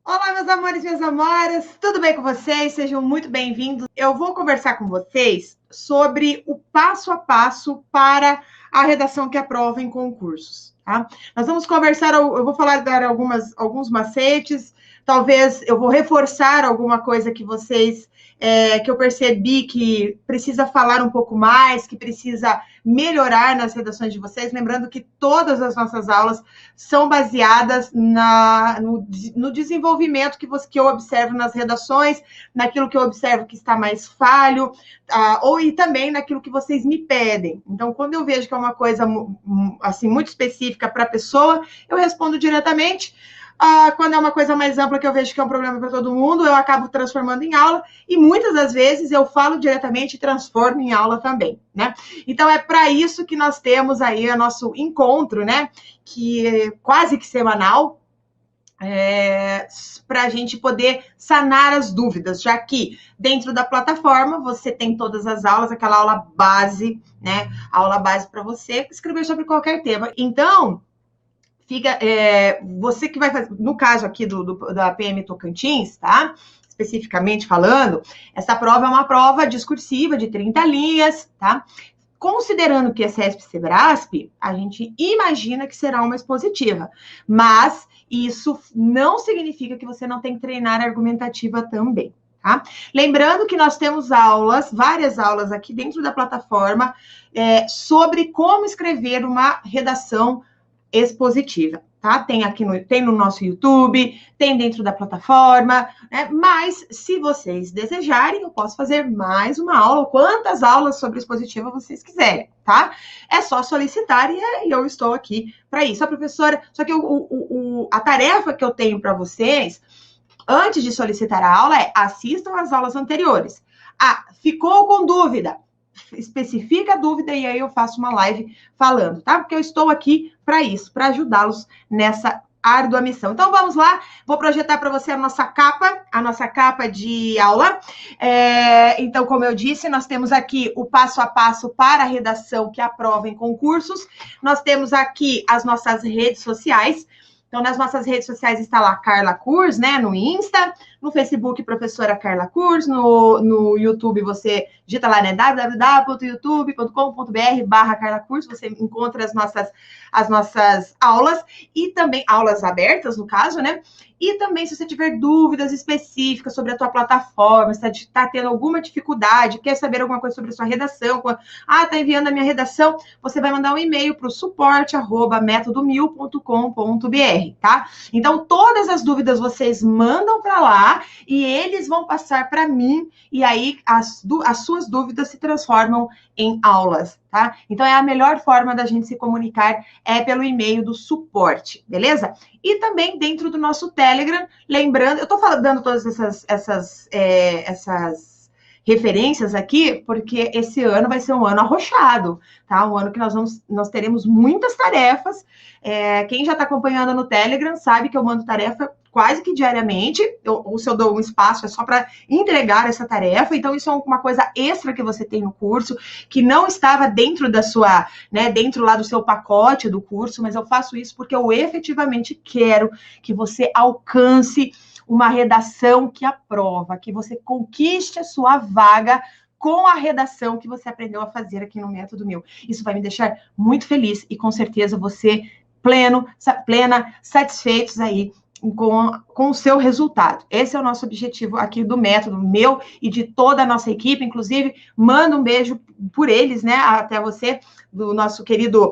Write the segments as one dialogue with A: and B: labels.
A: Olá, meus amores e minhas amoras, tudo bem com vocês? Sejam muito bem-vindos. Eu vou conversar com vocês sobre o passo a passo para a redação que aprova em concursos, tá? Nós vamos conversar, eu vou dar alguns macetes, talvez eu vou reforçar alguma coisa que vocês, que eu percebi que precisa falar um pouco mais, que precisa melhorar nas redações de vocês, lembrando que todas as nossas aulas são baseadas no desenvolvimento que eu observo nas redações, naquilo que eu observo que está mais falho, e também naquilo que vocês me pedem. Então, quando eu vejo que é uma coisa assim muito específica para a pessoa, eu respondo diretamente. Quando é uma coisa mais ampla que eu vejo que é um problema para todo mundo, eu acabo transformando em aula, e muitas das vezes eu falo diretamente e transformo em aula também, né? Então, é para isso que nós temos aí o nosso encontro, né? Que é quase que semanal, para a gente poder sanar as dúvidas, já que dentro da plataforma você tem todas as aulas, aquela aula base, né? A aula base para você escrever sobre qualquer tema. Então, você que vai fazer, no caso aqui da PM Tocantins, tá? Especificamente falando, essa prova é uma prova discursiva de 30 linhas, tá? Considerando que é CESP-CEBRASP, a gente imagina que será uma expositiva, mas isso não significa que você não tem que treinar a argumentativa também, tá? Lembrando que nós temos várias aulas aqui dentro da plataforma, sobre como escrever uma redação expositiva, tá? Tem no nosso YouTube, tem dentro da plataforma, né? Mas se vocês desejarem, eu posso fazer mais uma aula, quantas aulas sobre expositiva vocês quiserem, tá? É só solicitar e eu estou aqui para isso. A professora, só que a tarefa que eu tenho para vocês, antes de solicitar a aula, é assistam às aulas anteriores. Ficou com dúvida? Especifica a dúvida e aí eu faço uma live falando, tá? Porque eu estou aqui para isso, para ajudá-los nessa árdua missão. Então, vamos lá, vou projetar para você a nossa capa de aula. Então, como eu disse, nós temos aqui o passo a passo para a redação que aprova em concursos. Nós temos aqui as nossas redes sociais. Então, nas nossas redes sociais está lá Carla Kurz, né? No Insta, no Facebook, professora Carla Kurz, no YouTube você digita lá, né? www.youtube.com.br/Carla Kurz, você encontra as nossas aulas, e também aulas abertas, no caso, né? E também, se você tiver dúvidas específicas sobre a tua plataforma, se está tendo alguma dificuldade, quer saber alguma coisa sobre a sua redação, está enviando a minha redação, você vai mandar um e-mail para o suporte@metodomil.com.br, tá? Então, todas as dúvidas vocês mandam para lá e eles vão passar para mim, e aí as suas dúvidas se transformam em aulas, tá? Então, é a melhor forma da gente se comunicar, pelo e-mail do suporte, beleza? E também dentro do nosso Telegram, lembrando, eu estou dando todas essas referências aqui, porque esse ano vai ser um ano arrochado, tá? Um ano que nós teremos muitas tarefas. Quem já está acompanhando no Telegram sabe que eu mando tarefa quase que diariamente, ou se eu dou um espaço, é só para entregar essa tarefa. Então, isso é uma coisa extra que você tem no curso, que não estava dentro da sua, né, dentro lá do seu pacote do curso, mas eu faço isso porque eu efetivamente quero que você alcance uma redação que aprova, que você conquiste a sua vaga com a redação que você aprendeu a fazer aqui no Método Mil. Isso vai me deixar muito feliz e com certeza você plena, satisfeitos aí com o seu resultado. Esse é o nosso objetivo aqui do Método meu e de toda a nossa equipe. Inclusive, mando um beijo por eles, né, até você, do nosso querido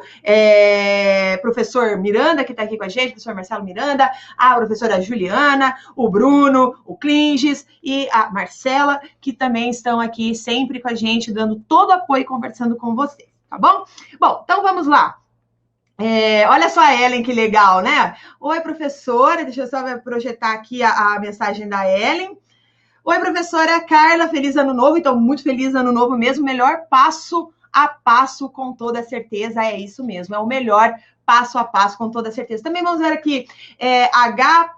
A: professor Miranda, que está aqui com a gente, professor Marcelo Miranda, a professora Juliana, o Bruno, o Clinges e a Marcela, que também estão aqui sempre com a gente, dando todo o apoio e conversando com vocês, tá bom? Bom, então vamos lá. Olha só a Ellen, que legal, né? Oi, professora, deixa eu só projetar aqui a mensagem da Ellen. Oi, professora Carla, feliz ano novo. Então, muito feliz ano novo mesmo. Melhor passo a passo, com toda certeza, é isso mesmo. É o melhor passo a passo, com toda certeza. Também vamos ver aqui, H.PSF.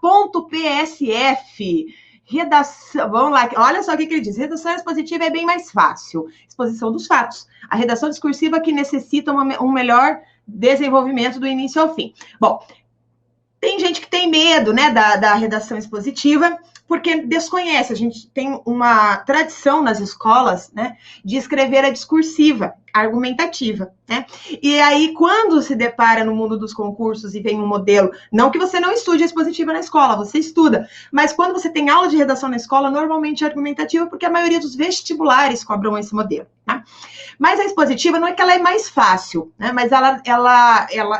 A: Redação, vamos lá, olha só o que ele diz. Redação expositiva é bem mais fácil. Exposição dos fatos. A redação discursiva que necessita um melhor desenvolvimento do início ao fim. Bom, Tem gente que tem medo, né, da redação expositiva, porque desconhece. A gente tem uma tradição nas escolas, né, de escrever a discursiva, a argumentativa, né? E aí, quando se depara no mundo dos concursos e vem um modelo, não que você não estude a expositiva na escola, você estuda, mas quando você tem aula de redação na escola, normalmente é argumentativa, porque a maioria dos vestibulares cobram esse modelo, tá? Mas a expositiva não é que ela é mais fácil, né? Mas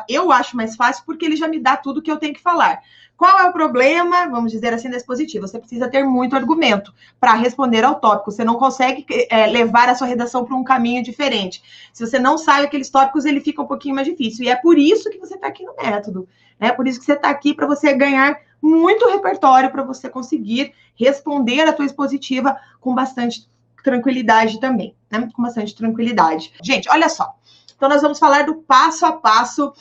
A: eu acho mais fácil porque ele já me dá tudo que eu tenho que falar. Qual é o problema, vamos dizer assim, da expositiva? Você precisa ter muito argumento para responder ao tópico. Você não consegue levar a sua redação para um caminho diferente. Se você não sabe aqueles tópicos, ele fica um pouquinho mais difícil. E é por isso que você está aqui no método. É por isso que você está aqui, para você ganhar muito repertório, para você conseguir responder a tua expositiva com bastante tranquilidade também, né? Com bastante tranquilidade. Gente, olha só. Então, nós vamos falar do passo a passo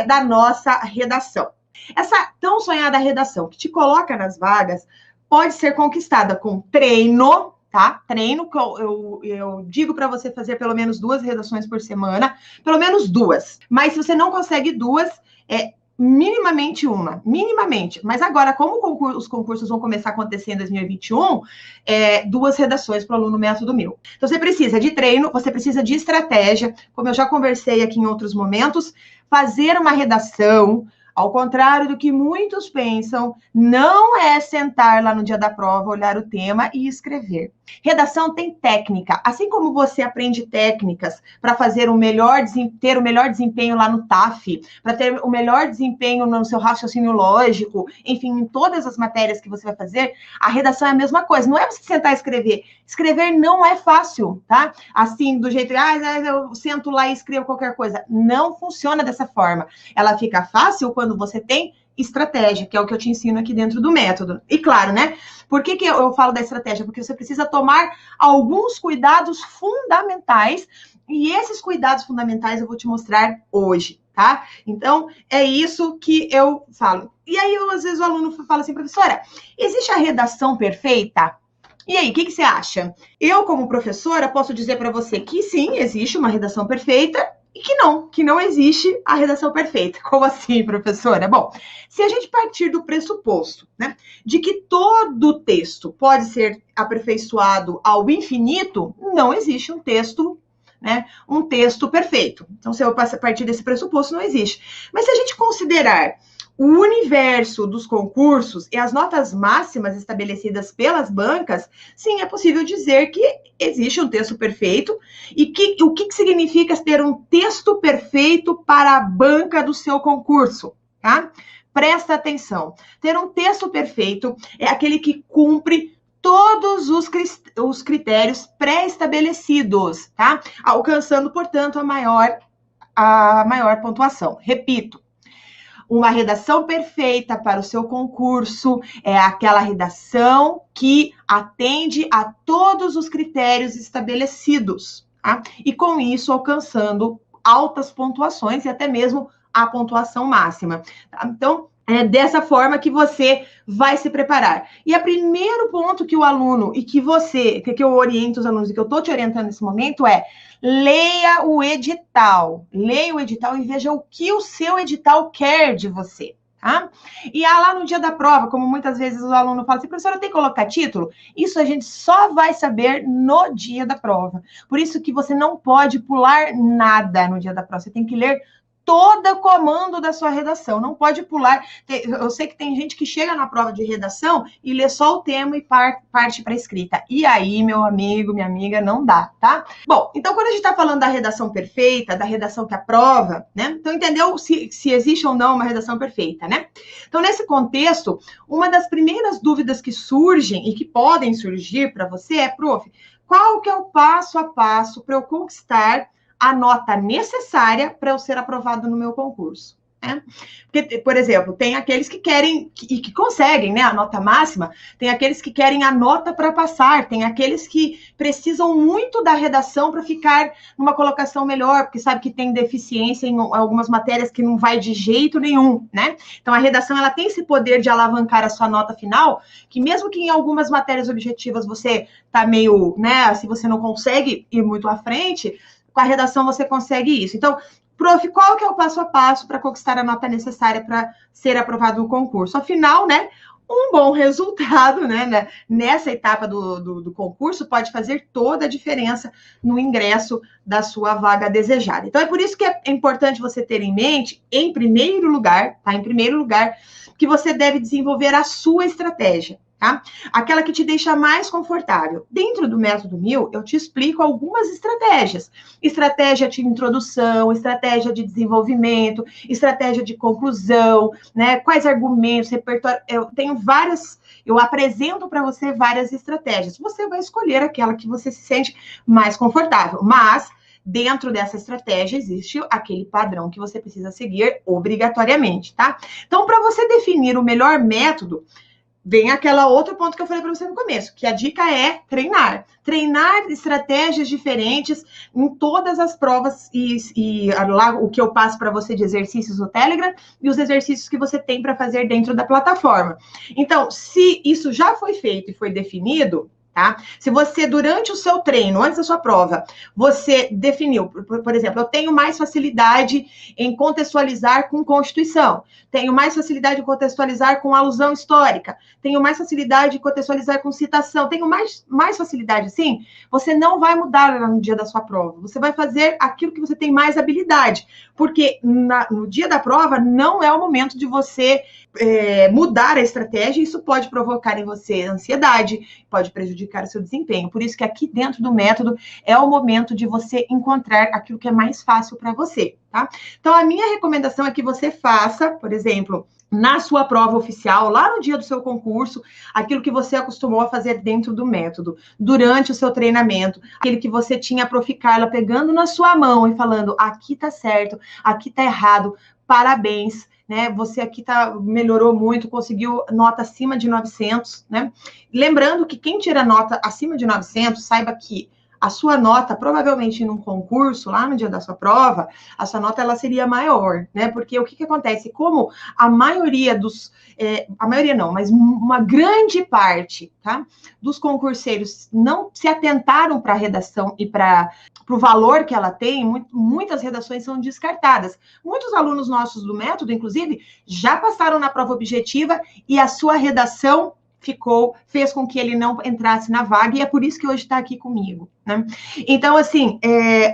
A: da nossa redação. Essa tão sonhada redação que te coloca nas vagas pode ser conquistada com treino, tá? Treino, que eu digo para você fazer pelo menos 2 redações por semana, pelo menos 2. Mas se você não consegue 2, minimamente uma, minimamente. Mas agora, como os concursos vão começar a acontecer em 2021, 2 redações para o aluno método 1000. Então, você precisa de treino, você precisa de estratégia, como eu já conversei aqui em outros momentos, fazer uma redação. Ao contrário do que muitos pensam, não é sentar lá no dia da prova, olhar o tema e escrever. Redação tem técnica. Assim como você aprende técnicas para fazer ter o melhor desempenho lá no TAF, para ter o melhor desempenho no seu raciocínio lógico, enfim, em todas as matérias que você vai fazer, a redação é a mesma coisa. Não é você sentar e escrever. Escrever não é fácil, tá? Assim, do jeito que eu sento lá e escrevo qualquer coisa. Não funciona dessa forma. Ela fica fácil quando você tem estratégia, que é o que eu te ensino aqui dentro do método. E claro, né? Por que eu falo da estratégia? Porque você precisa tomar alguns cuidados fundamentais, e esses cuidados fundamentais eu vou te mostrar hoje, tá? Então, é isso que eu falo. E aí, às vezes, o aluno fala assim, professora, existe a redação perfeita? E aí, o que você acha? Eu, como professora, posso dizer para você que sim, existe uma redação perfeita, e que não existe a redação perfeita. Como assim, professora? Bom, se a gente partir do pressuposto, né, de que todo texto pode ser aperfeiçoado ao infinito, não existe um texto, né, um texto perfeito. Então, se eu partir desse pressuposto, não existe. Mas se a gente considerar o universo dos concursos e as notas máximas estabelecidas pelas bancas, sim, é possível dizer que existe um texto perfeito. E o que significa ter um texto perfeito para a banca do seu concurso, tá? Presta atenção. Ter um texto perfeito é aquele que cumpre todos os critérios pré-estabelecidos, tá? Alcançando, portanto, a maior pontuação. Repito. Uma redação perfeita para o seu concurso é aquela redação que atende a todos os critérios estabelecidos, tá? E com isso alcançando altas pontuações e até mesmo a pontuação máxima. Tá? Então, é dessa forma que você vai se preparar. E o primeiro ponto que o aluno e que eu oriento os alunos e que eu estou te orientando nesse momento é: leia o edital. Leia o edital e veja o que o seu edital quer de você, tá? E lá no dia da prova, como muitas vezes o aluno fala assim, professora, tem que colocar título? Isso a gente só vai saber no dia da prova. Por isso que você não pode pular nada no dia da prova. Você tem que ler todo o comando da sua redação, não pode pular. Eu sei que tem gente que chega na prova de redação e lê só o tema e parte para a escrita. E aí, meu amigo, minha amiga, não dá, tá? Bom, então quando a gente está falando da redação perfeita, da redação que aprova, né? Então entendeu se existe ou não uma redação perfeita, né? Então nesse contexto, uma das primeiras dúvidas que surgem e que podem surgir para você é, prof, qual que é o passo a passo para eu conquistar a nota necessária para eu ser aprovado no meu concurso, né? Porque, por exemplo, tem aqueles que querem e que conseguem, né, a nota máxima, tem aqueles que querem a nota para passar, tem aqueles que precisam muito da redação para ficar numa colocação melhor, porque sabe que tem deficiência em algumas matérias que não vai de jeito nenhum, né? Então, a redação, ela tem esse poder de alavancar a sua nota final, que mesmo que em algumas matérias objetivas você tá meio, né, se você não consegue ir muito à frente, com a redação você consegue isso. Então, Prof, qual que é o passo a passo para conquistar a nota necessária para ser aprovado no concurso? Afinal, né, um bom resultado, né, nessa etapa do concurso pode fazer toda a diferença no ingresso da sua vaga desejada. Então, é por isso que é importante você ter em mente, em primeiro lugar, tá? Em primeiro lugar, que você deve desenvolver a sua estratégia. Tá? Aquela que te deixa mais confortável. Dentro do método 1000, eu te explico algumas estratégias. Estratégia de introdução, estratégia de desenvolvimento, estratégia de conclusão, né? Quais argumentos, repertório. Eu apresento para você várias estratégias. Você vai escolher aquela que você se sente mais confortável. Mas dentro dessa estratégia existe aquele padrão que você precisa seguir obrigatoriamente, tá? Então, para você definir o melhor método, vem aquela outro ponto que eu falei para você no começo, que a dica é treinar. Treinar estratégias diferentes em todas as provas e lá o que eu passo para você de exercícios no Telegram e os exercícios que você tem para fazer dentro da plataforma. Então, se isso já foi feito e foi definido, tá? Se você, durante o seu treino, antes da sua prova, você definiu, por exemplo, eu tenho mais facilidade em contextualizar com Constituição, tenho mais facilidade em contextualizar com alusão histórica, tenho mais facilidade em contextualizar com citação, tenho mais facilidade, sim, você não vai mudar no dia da sua prova, você vai fazer aquilo que você tem mais habilidade, porque no dia da prova não é o momento de você mudar a estratégia, isso pode provocar em você ansiedade, pode prejudicar o seu desempenho. Por isso que aqui dentro do método é o momento de você encontrar aquilo que é mais fácil para você, tá? Então, a minha recomendação é que você faça, por exemplo, na sua prova oficial, lá no dia do seu concurso, aquilo que você acostumou a fazer dentro do método, durante o seu treinamento, aquele que você tinha a Prof. Carla pegando na sua mão e falando, aqui tá certo, aqui tá errado, parabéns, né? Você aqui melhorou muito, conseguiu nota acima de 900, né? Lembrando que quem tira nota acima de 900, saiba que a sua nota, provavelmente num concurso, lá no dia da sua prova, a sua nota ela seria maior, né? Porque o que acontece? Como a maioria a maioria não, mas uma grande parte, tá? Dos concurseiros não se atentaram para a redação e para o valor que ela tem, muitas redações são descartadas. Muitos alunos nossos do método, inclusive, já passaram na prova objetiva e a sua redação fez com que ele não entrasse na vaga, e é por isso que hoje está aqui comigo, né? Então, assim,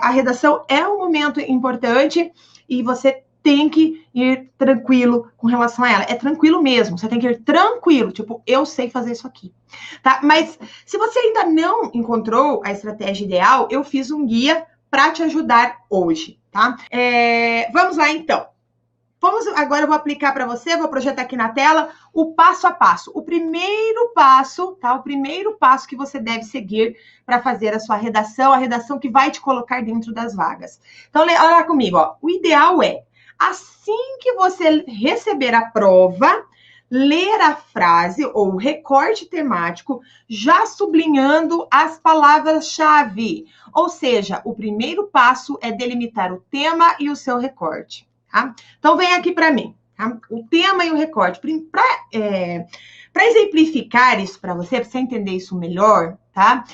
A: a redação é um momento importante e você tem que ir tranquilo com relação a ela. É tranquilo mesmo, você tem que ir tranquilo, tipo, eu sei fazer isso aqui, tá? Mas se você ainda não encontrou a estratégia ideal, eu fiz um guia para te ajudar hoje, tá? Vamos lá, então. Agora eu vou aplicar para você, vou projetar aqui na tela o passo a passo. O primeiro passo, tá? O primeiro passo que você deve seguir para fazer a sua redação, a redação que vai te colocar dentro das vagas. Então, olha comigo, ó. O ideal é, assim que você receber a prova, ler a frase ou o recorte temático, já sublinhando as palavras-chave. Ou seja, o primeiro passo é delimitar o tema e o seu recorte. Tá? Então, vem aqui para mim, tá? O tema e o recorte. Para exemplificar isso para você entender isso melhor, tá?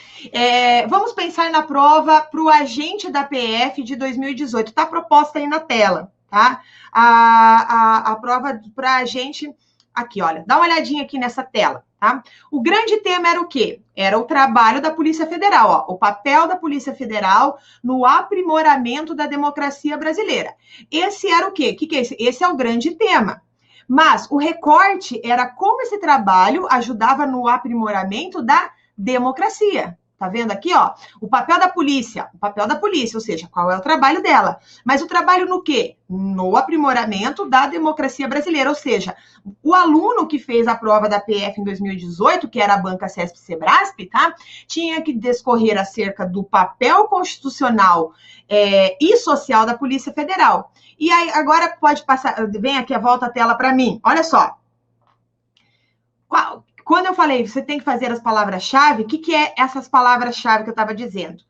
A: Vamos pensar na prova para o agente da PF de 2018. Está proposta aí na tela, tá? A prova para agente... Aqui, olha, dá uma olhadinha aqui nessa tela, tá? O grande tema era o quê? Era o trabalho da Polícia Federal, ó, o papel da Polícia Federal no aprimoramento da democracia brasileira. Esse era o quê? O que é esse? Esse é o grande tema. Mas o recorte era como esse trabalho ajudava no aprimoramento da democracia. Tá vendo aqui, ó? O papel da polícia, ou seja, qual é o trabalho dela. Mas o trabalho no quê? No aprimoramento da democracia brasileira, ou seja, o aluno que fez a prova da PF em 2018, que era a banca CESP-Sebrasp, tá? Tinha que discorrer acerca do papel constitucional e social da Polícia Federal. E aí, agora pode passar, vem aqui, volta a tela para mim. Olha só. Quando eu falei, você tem que fazer as palavras-chave, o que é essas palavras-chave que eu estava dizendo?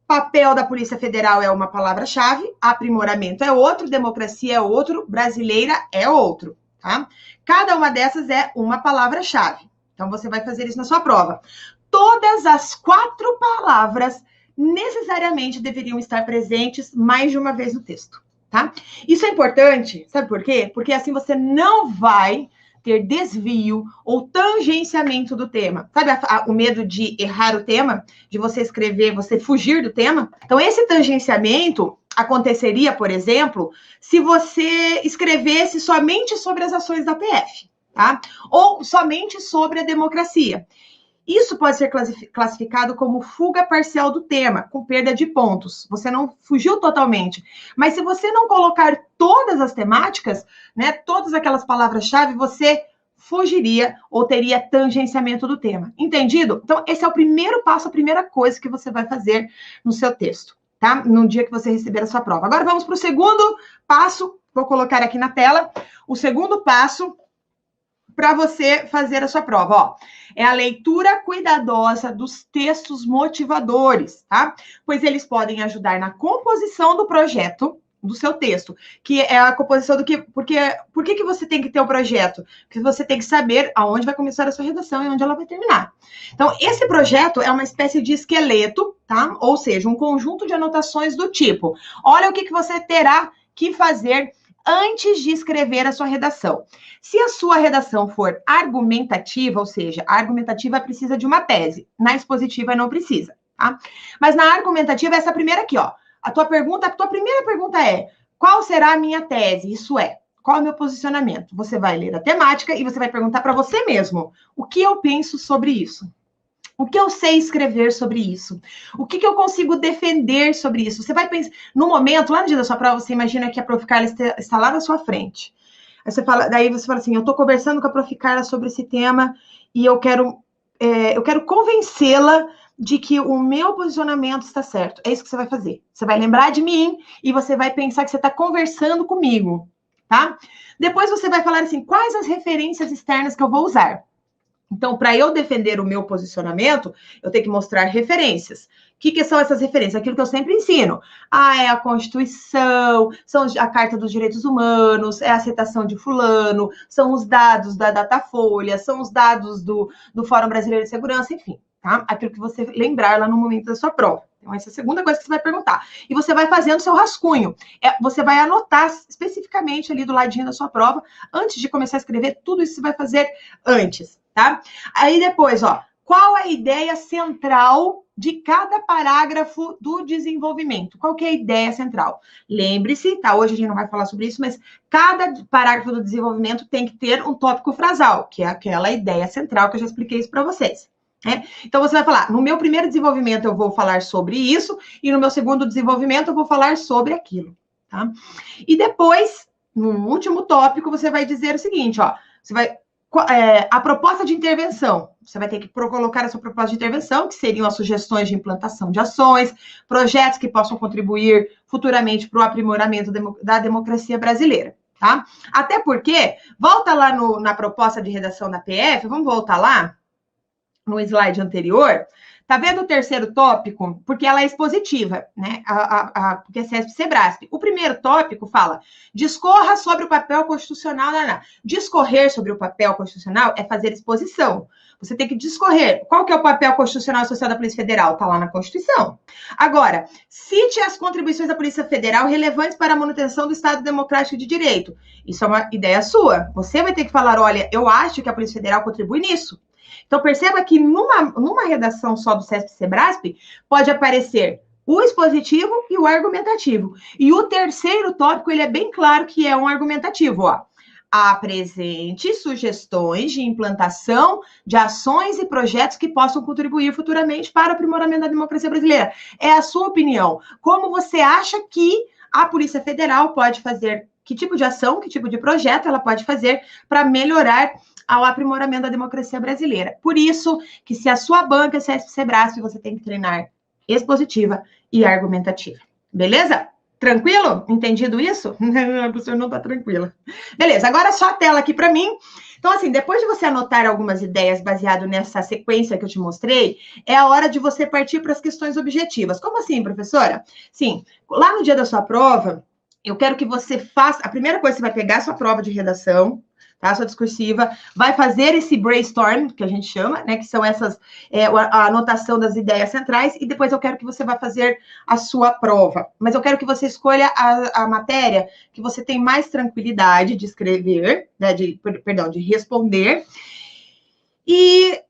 A: Papel da Polícia Federal é uma palavra-chave, aprimoramento é outro, democracia é outro, brasileira é outro, tá? Cada uma dessas é uma palavra-chave. Então, você vai fazer isso na sua prova. Todas as 4 palavras necessariamente deveriam estar presentes mais de uma vez no texto, tá? Isso é importante, sabe por quê? Porque assim você não vai ter desvio ou tangenciamento do tema. Sabe o medo de errar o tema? De você escrever, você fugir do tema? Então, esse tangenciamento aconteceria, por exemplo, se você escrevesse somente sobre as ações da PF, tá? Ou somente sobre a democracia. Isso pode ser classificado como fuga parcial do tema, com perda de pontos. Você não fugiu totalmente. Mas se você não colocar todas as temáticas, né, todas aquelas palavras-chave, você fugiria ou teria tangenciamento do tema. Entendido? Então, esse é o primeiro passo, a primeira coisa que você vai fazer no seu texto, tá? No dia que você receber a sua prova. Agora vamos para o segundo passo, vou colocar aqui na tela, o segundo passo para você fazer a sua prova, ó. É a leitura cuidadosa dos textos motivadores, tá? Pois eles podem ajudar na composição do projeto do seu texto, que é a composição do que... Por que você tem que ter o projeto? Porque você tem que saber aonde vai começar a sua redação e onde ela vai terminar. Então, esse projeto é uma espécie de esqueleto, tá? Ou seja, um conjunto de anotações do tipo, olha o que você terá que fazer antes de escrever a sua redação. Se a sua redação for argumentativa, ou seja, a argumentativa precisa de uma tese, na expositiva não precisa, tá? Mas na argumentativa, essa primeira aqui, ó, a tua primeira pergunta é, qual será a minha tese? Isso é, qual é o meu posicionamento? Você vai ler a temática e você vai perguntar para você mesmo, o que eu penso sobre isso? O que eu sei escrever sobre isso? O que eu consigo defender sobre isso? Você vai pensar, no momento, lá no dia da sua prova, você imagina que a Prof. Carla está lá na sua frente. Daí você fala assim, eu estou conversando com a Prof. Carla sobre esse tema e eu quero convencê-la de que o meu posicionamento está certo. É isso que você vai fazer. Você vai lembrar de mim e você vai pensar que você está conversando comigo, tá? Depois você vai falar assim, quais as referências externas que eu vou usar? Então, para eu defender o meu posicionamento, eu tenho que mostrar referências. O que são essas referências? Aquilo que eu sempre ensino. É a Constituição, são a Carta dos Direitos Humanos, é a citação de fulano, são os dados da Datafolha, são os dados do Fórum Brasileiro de Segurança, enfim, tá? Aquilo que você lembrar lá no momento da sua prova. Então, essa é a segunda coisa que você vai perguntar. E você vai fazendo seu rascunho. Você vai anotar especificamente ali do ladinho da sua prova, antes de começar a escrever, tudo isso você vai fazer antes, tá? Aí depois, ó, qual a ideia central de cada parágrafo do desenvolvimento? Qual que é a ideia central? Lembre-se, tá? Hoje a gente não vai falar sobre isso, mas cada parágrafo do desenvolvimento tem que ter um tópico frasal, que é aquela ideia central que eu já expliquei isso para vocês. Então, você vai falar, no meu primeiro desenvolvimento eu vou falar sobre isso, e no meu segundo desenvolvimento eu vou falar sobre aquilo, tá? E depois, no último tópico, você vai dizer o seguinte, ó, você vai... a proposta de intervenção, você vai ter que colocar a sua proposta de intervenção, que seriam as sugestões de implantação de ações, projetos que possam contribuir futuramente para o aprimoramento da democracia brasileira, tá? Até porque, volta lá na proposta de redação da PF, vamos voltar lá, no slide anterior, tá vendo o terceiro tópico? Porque ela é expositiva, né? Porque é CESP-SEBRASP. O primeiro tópico fala, discorra sobre o papel constitucional. Discorrer sobre o papel constitucional é fazer exposição. Você tem que discorrer. Qual que é o papel constitucional associado à Polícia Federal? Tá lá na Constituição. Agora, cite as contribuições da Polícia Federal relevantes para a manutenção do Estado Democrático de Direito. Isso é uma ideia sua. Você vai ter que falar, olha, eu acho que a Polícia Federal contribui nisso. Então, perceba que numa redação só do CESP-SEBRASP, pode aparecer o expositivo e o argumentativo. E o terceiro tópico, ele é bem claro que é um argumentativo, ó. Apresente sugestões de implantação de ações e projetos que possam contribuir futuramente para o aprimoramento da democracia brasileira. É a sua opinião. Como você acha que a Polícia Federal pode fazer, que tipo de ação, que tipo de projeto ela pode fazer para melhorar ao aprimoramento da democracia brasileira. Por isso, que se a sua banca é CESP-SEBRASP, você tem que treinar expositiva e argumentativa. Beleza? Tranquilo? Entendido isso? A pessoa não tá tranquila. Beleza, agora só a tela aqui para mim. Então, assim, depois de você anotar algumas ideias baseado nessa sequência que eu te mostrei, é a hora de você partir para as questões objetivas. Como assim, professora? Sim, lá no dia da sua prova, eu quero que você faça... A primeira coisa, você vai pegar a sua prova de redação, tá? Sua discursiva, vai fazer esse brainstorm, que a gente chama, né? Que são essas, a anotação das ideias centrais, e depois eu quero que você vá fazer a sua prova. Mas eu quero que você escolha a matéria que você tem mais tranquilidade de escrever, né? De responder. E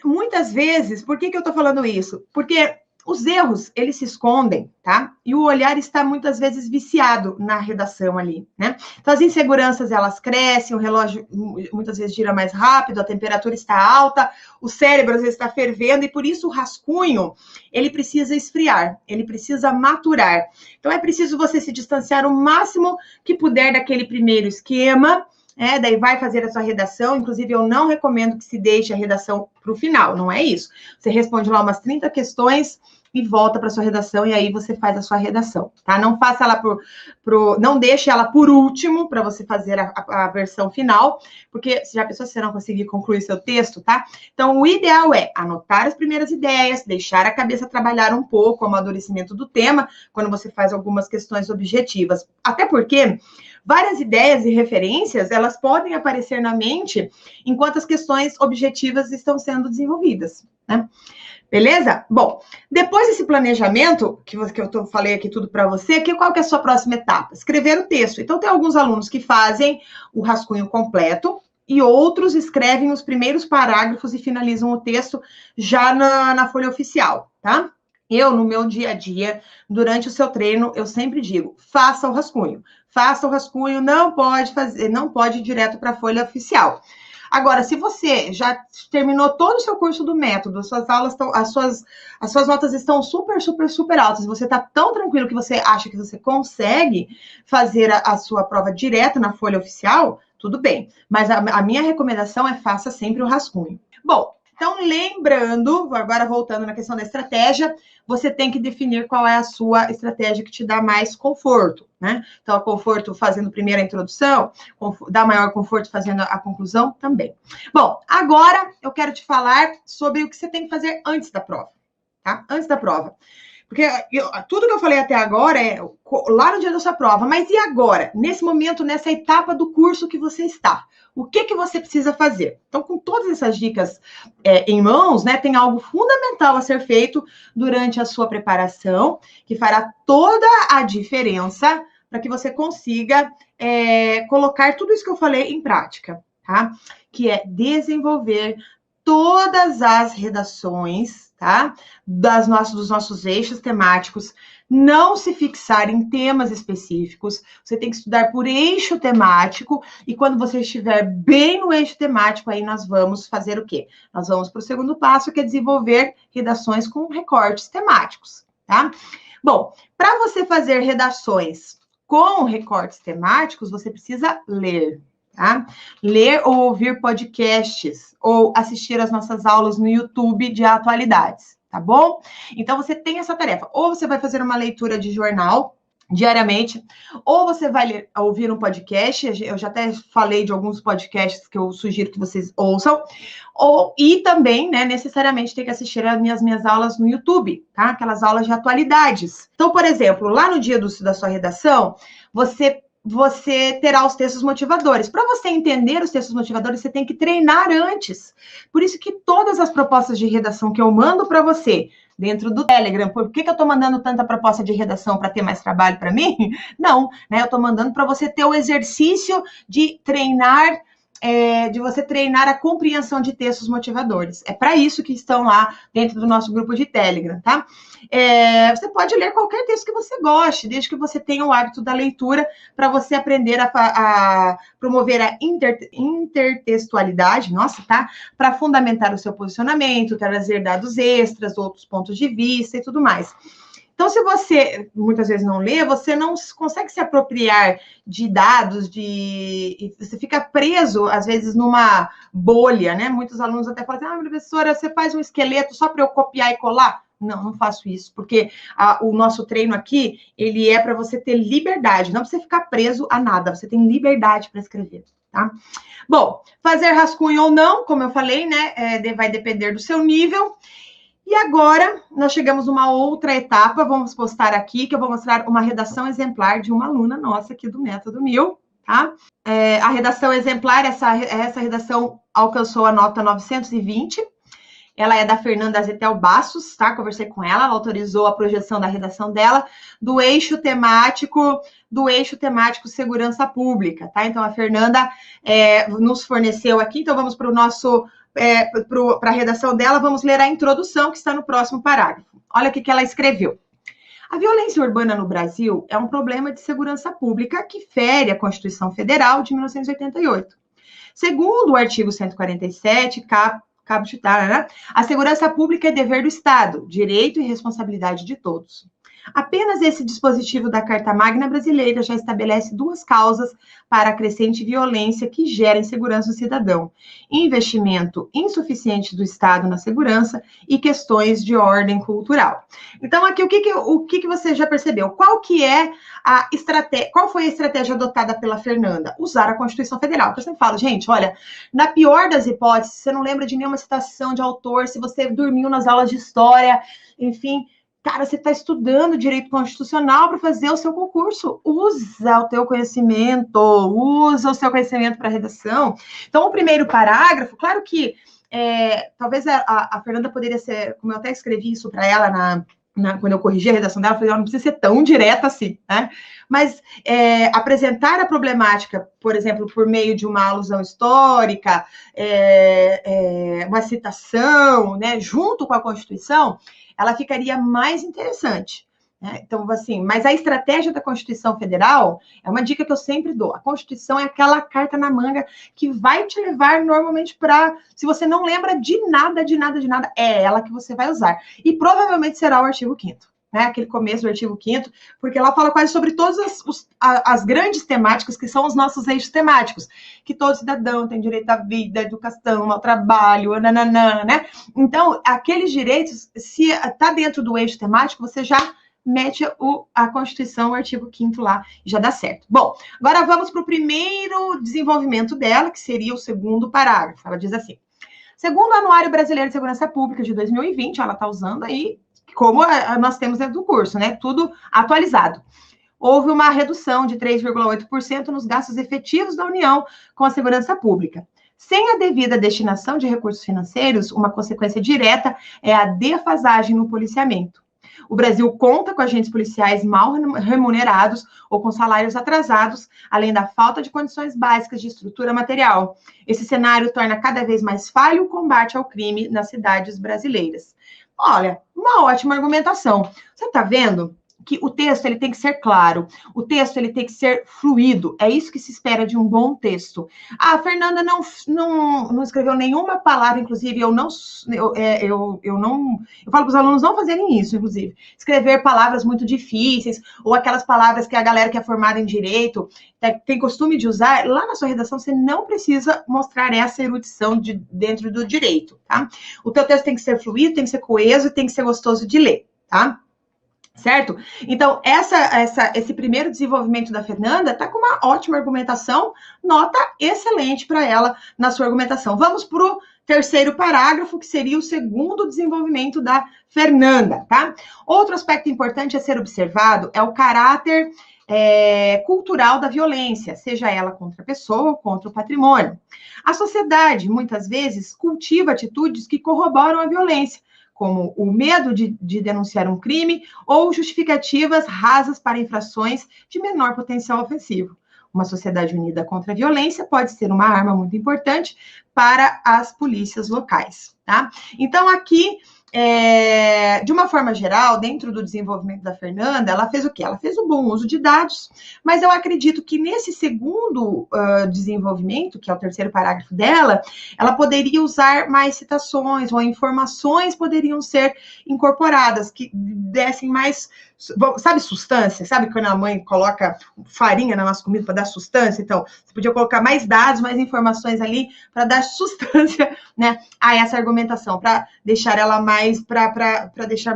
A: muitas vezes, por que eu tô falando isso? Porque os erros, eles se escondem, tá? E o olhar está muitas vezes viciado na redação ali, né? Então, as inseguranças, elas crescem, o relógio muitas vezes gira mais rápido, a temperatura está alta, o cérebro às vezes está fervendo, e por isso o rascunho, ele precisa esfriar, ele precisa maturar. Então, é preciso você se distanciar o máximo que puder daquele primeiro esquema, daí vai fazer a sua redação. Inclusive, eu não recomendo que se deixe a redação para o final, não é isso. Você responde lá umas 30 questões e volta para sua redação, e aí você faz a sua redação, tá? Não faça ela não deixe ela por último para você fazer a versão final, porque já pensou se você não conseguir concluir seu texto, tá? Então, o ideal é anotar as primeiras ideias, deixar a cabeça trabalhar um pouco, o amadurecimento do tema, quando você faz algumas questões objetivas. Até porque várias ideias e referências, elas podem aparecer na mente enquanto as questões objetivas estão sendo desenvolvidas, né? Beleza? Bom, depois desse planejamento, que eu falei aqui tudo para você, qual que é a sua próxima etapa? Escrever o texto. Então, tem alguns alunos que fazem o rascunho completo e outros escrevem os primeiros parágrafos e finalizam o texto já na folha oficial, tá? Eu, no meu dia a dia, durante o seu treino, eu sempre digo, faça o rascunho. Faça o rascunho, não pode ir direto para a folha oficial. Agora, se você já terminou todo o seu curso do método, suas aulas estão, as suas notas estão super altas, você está tão tranquilo que você acha que você consegue fazer a sua prova direto na folha oficial, tudo bem. Mas a minha recomendação é faça sempre o rascunho. Bom, então, lembrando, agora voltando na questão da estratégia, você tem que definir qual é a sua estratégia que te dá mais conforto, né? Então, conforto fazendo primeiro a introdução, dá maior conforto fazendo a conclusão também. Bom, agora eu quero te falar sobre o que você tem que fazer antes da prova, tá? Antes da prova. Porque tudo que eu falei até agora é lá no dia da sua prova, mas e agora? Nesse momento, nessa etapa do curso que você está? O que você precisa fazer? Então, com todas essas dicas em mãos, né, tem algo fundamental a ser feito durante a sua preparação, que fará toda a diferença para que você consiga colocar tudo isso que eu falei em prática, tá? Que é desenvolver todas as redações, tá? Dos nossos eixos temáticos, não se fixar em temas específicos, você tem que estudar por eixo temático, e quando você estiver bem no eixo temático, aí nós vamos fazer o quê? Nós vamos para o segundo passo, que é desenvolver redações com recortes temáticos, tá? Bom, para você fazer redações com recortes temáticos, você precisa ler, tá? Ler ou ouvir podcasts, ou assistir as nossas aulas no YouTube de atualidades, tá bom? Então, você tem essa tarefa. Ou você vai fazer uma leitura de jornal diariamente, ou você vai ouvir um podcast. Eu já até falei de alguns podcasts que eu sugiro que vocês ouçam, e também, né, necessariamente tem que assistir as minhas aulas no YouTube, tá? Aquelas aulas de atualidades. Então, por exemplo, lá no dia da sua redação, você terá os textos motivadores. Para você entender os textos motivadores, você tem que treinar antes. Por isso que todas as propostas de redação que eu mando para você dentro do Telegram, por que eu estou mandando tanta proposta de redação para ter mais trabalho para mim? Não, né? Eu estou mandando para você ter o exercício de treinar, de você treinar a compreensão de textos motivadores. É para isso que estão lá dentro do nosso grupo de Telegram, tá? Você pode ler qualquer texto que você goste, desde que você tenha o hábito da leitura, para você aprender a promover a intertextualidade, tá? Para fundamentar o seu posicionamento, trazer dados extras, outros pontos de vista e tudo mais. Então, se você muitas vezes não lê, você não consegue se apropriar de dados, e você fica preso, às vezes, numa bolha, né? Muitos alunos até falam assim, professora, você faz um esqueleto só para eu copiar e colar? Não, não faço isso, porque o nosso treino aqui, ele é para você ter liberdade, não para você ficar preso a nada, você tem liberdade para escrever, tá? Bom, fazer rascunho ou não, como eu falei, né, vai depender do seu nível. E agora, nós chegamos numa outra etapa, vamos postar aqui, que eu vou mostrar uma redação exemplar de uma aluna nossa aqui do Método 1000, tá? A redação exemplar, essa redação alcançou a nota 920, ela é da Fernanda Zetel Bastos, tá? Conversei com ela, ela autorizou a projeção da redação dela, do eixo temático segurança pública, tá? Então, a Fernanda nos forneceu aqui, então vamos para o nosso... para a redação dela, vamos ler a introdução que está no próximo parágrafo. Olha o que ela escreveu. A violência urbana no Brasil é um problema de segurança pública que fere a Constituição Federal de 1988. Segundo o artigo 147, a segurança pública é dever do Estado, direito e responsabilidade de todos. Apenas esse dispositivo da Carta Magna Brasileira já estabelece duas causas para a crescente violência que gera insegurança no cidadão: investimento insuficiente do Estado na segurança e questões de ordem cultural. Então, aqui, o que você já percebeu? Qual foi a estratégia adotada pela Fernanda? Usar a Constituição Federal. Eu sempre falo, gente, olha, na pior das hipóteses, você não lembra de nenhuma citação de autor, se você dormiu nas aulas de história, enfim... Cara, você está estudando direito constitucional para fazer o seu concurso. Usa o seu conhecimento para redação. Então, o primeiro parágrafo, claro que talvez a Fernanda poderia ser, como eu até escrevi isso para ela quando eu corrigi a redação dela, eu falei, não precisa ser tão direta assim, né? Mas apresentar a problemática, por exemplo, por meio de uma alusão histórica, uma citação, né, junto com a Constituição, ela ficaria mais interessante. Né? Então, assim, mas a estratégia da Constituição Federal é uma dica que eu sempre dou. A Constituição é aquela carta na manga que vai te levar normalmente para... Se você não lembra de nada, é ela que você vai usar. E provavelmente será o artigo 5º. Né, aquele começo do artigo 5º, porque ela fala quase sobre todas as grandes temáticas que são os nossos eixos temáticos, que todo cidadão tem direito à vida, à educação, ao trabalho, nananã, né? Então, aqueles direitos, se está dentro do eixo temático, você já mete a Constituição, o artigo 5º lá, e já dá certo. Bom, agora vamos para o primeiro desenvolvimento dela, que seria o segundo parágrafo. Ela diz assim: segundo o Anuário Brasileiro de Segurança Pública de 2020, ela está usando aí como nós temos dentro do curso, né? Tudo atualizado. Houve uma redução de 3,8% nos gastos efetivos da União com a segurança pública. Sem a devida destinação de recursos financeiros, uma consequência direta é a defasagem no policiamento. O Brasil conta com agentes policiais mal remunerados ou com salários atrasados, além da falta de condições básicas de estrutura material. Esse cenário torna cada vez mais falho o combate ao crime nas cidades brasileiras. Olha, uma ótima argumentação. Você está vendo que o texto ele tem que ser claro, o texto ele tem que ser fluido, é isso que se espera de um bom texto. A Fernanda não escreveu nenhuma palavra, inclusive eu falo para os alunos não fazerem isso, inclusive, escrever palavras muito difíceis, ou aquelas palavras que a galera que é formada em direito tem costume de usar. Lá na sua redação você não precisa mostrar essa erudição dentro do direito, tá? O teu texto tem que ser fluido, tem que ser coeso e tem que ser gostoso de ler, tá? Certo? Então, esse primeiro desenvolvimento da Fernanda está com uma ótima argumentação, nota excelente para ela na sua argumentação. Vamos para o terceiro parágrafo, que seria o segundo desenvolvimento da Fernanda, tá? Outro aspecto importante a ser observado é o caráter cultural da violência, seja ela contra a pessoa ou contra o patrimônio. A sociedade, muitas vezes, cultiva atitudes que corroboram a violência, como o medo de denunciar um crime ou justificativas rasas para infrações de menor potencial ofensivo. Uma sociedade unida contra a violência pode ser uma arma muito importante para as polícias locais, tá? Então, aqui, de uma forma geral, dentro do desenvolvimento da Fernanda, ela fez o quê? Ela fez um bom uso de dados, mas eu acredito que nesse segundo desenvolvimento, que é o terceiro parágrafo dela, ela poderia usar mais citações ou informações poderiam ser incorporadas, que dessem mais, sabe, sustância? Sabe quando a mãe coloca farinha na nossa comida para dar sustância? Então, você podia colocar mais dados, mais informações ali para dar sustância, né, a essa argumentação, para deixar ela mais, para deixar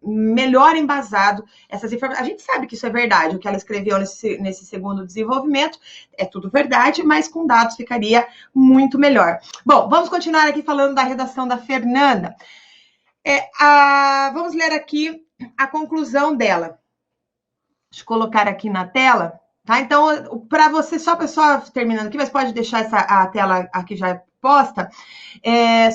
A: melhor embasado essas informações. A gente sabe que isso é verdade, o que ela escreveu nesse segundo desenvolvimento é tudo verdade, mas com dados ficaria muito melhor. Bom, vamos continuar aqui falando da redação da Fernanda. Vamos ler aqui a conclusão dela. Deixa eu colocar aqui na tela, tá? Então, para você, só terminando aqui, mas pode deixar a tela aqui já posta,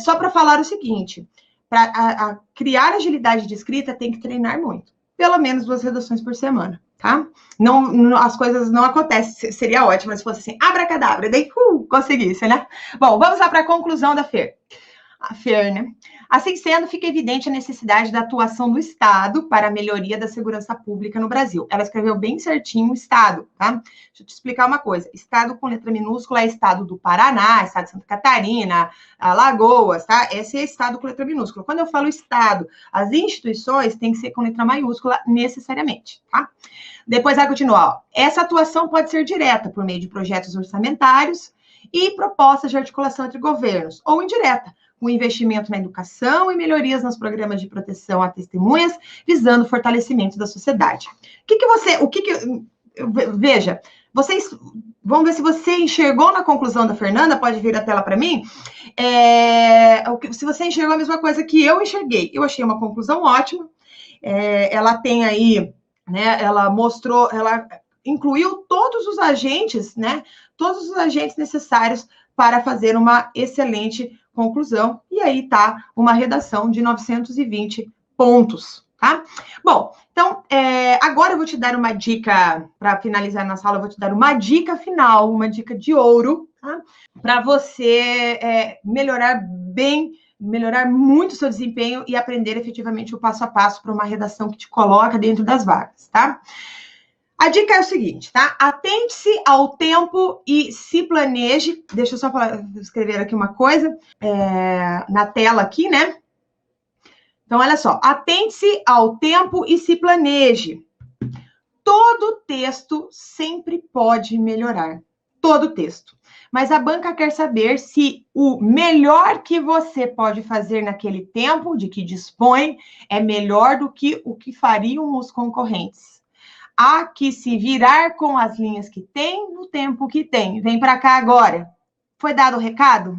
A: só para falar o seguinte, para criar agilidade de escrita tem que treinar muito, pelo menos 2 redações por semana, tá? Não, as coisas não acontecem, seria ótimo se fosse assim, abracadabra, daí conseguisse, né? Bom, vamos lá para a conclusão da Fer. A Fer, né? Assim sendo, fica evidente a necessidade da atuação do Estado para a melhoria da segurança pública no Brasil. Ela escreveu bem certinho o Estado, tá? Deixa eu te explicar uma coisa. Estado com letra minúscula é Estado do Paraná, Estado de Santa Catarina, Alagoas, tá? Esse é Estado com letra minúscula. Quando eu falo Estado, as instituições têm que ser com letra maiúscula necessariamente, tá? Depois vai continuar. Ó. Essa atuação pode ser direta por meio de projetos orçamentários e propostas de articulação entre governos, ou indireta, com investimento na educação e melhorias nos programas de proteção a testemunhas, visando o fortalecimento da sociedade. Veja, vocês vamos ver se você enxergou na conclusão da Fernanda, pode vir a tela para mim, se você enxergou a mesma coisa que eu enxerguei. Eu achei uma conclusão ótima, ela tem aí, né, ela mostrou, ela incluiu todos os agentes, né, todos os agentes necessários para fazer uma excelente conclusão, e aí tá uma redação de 920 pontos, tá? Bom, então, agora eu vou te dar uma dica, para finalizar nossa aula, eu vou te dar uma dica final, uma dica de ouro, tá? Para você melhorar muito o seu desempenho e aprender efetivamente o passo a passo para uma redação que te coloca dentro das vagas, tá? A dica é o seguinte, tá? Atente-se ao tempo e se planeje. Deixa eu só escrever aqui uma coisa na tela aqui, né? Então, olha só. Atente-se ao tempo e se planeje. Todo texto sempre pode melhorar. Todo texto. Mas a banca quer saber se o melhor que você pode fazer naquele tempo de que dispõe é melhor do que o que fariam os concorrentes. Há que se virar com as linhas que tem no tempo que tem. Vem para cá agora. Foi dado o recado?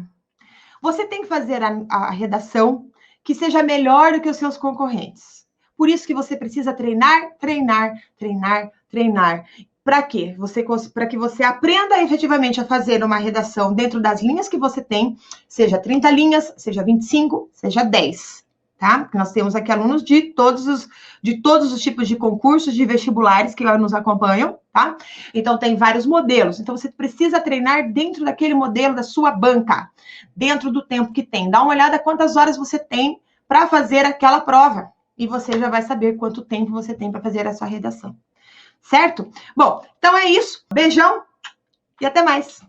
A: Você tem que fazer a redação que seja melhor do que os seus concorrentes. Por isso que você precisa treinar, treinar, treinar, treinar. Para quê? Para que você aprenda efetivamente a fazer uma redação dentro das linhas que você tem, seja 30 linhas, seja 25, seja 10. Tá? Porque nós temos aqui alunos de todos os tipos de concursos, de vestibulares que nos acompanham, tá? Então, tem vários modelos. Então, você precisa treinar dentro daquele modelo da sua banca, dentro do tempo que tem. Dá uma olhada quantas horas você tem para fazer aquela prova. E você já vai saber quanto tempo você tem para fazer a sua redação. Certo? Bom, então é isso. Beijão e até mais.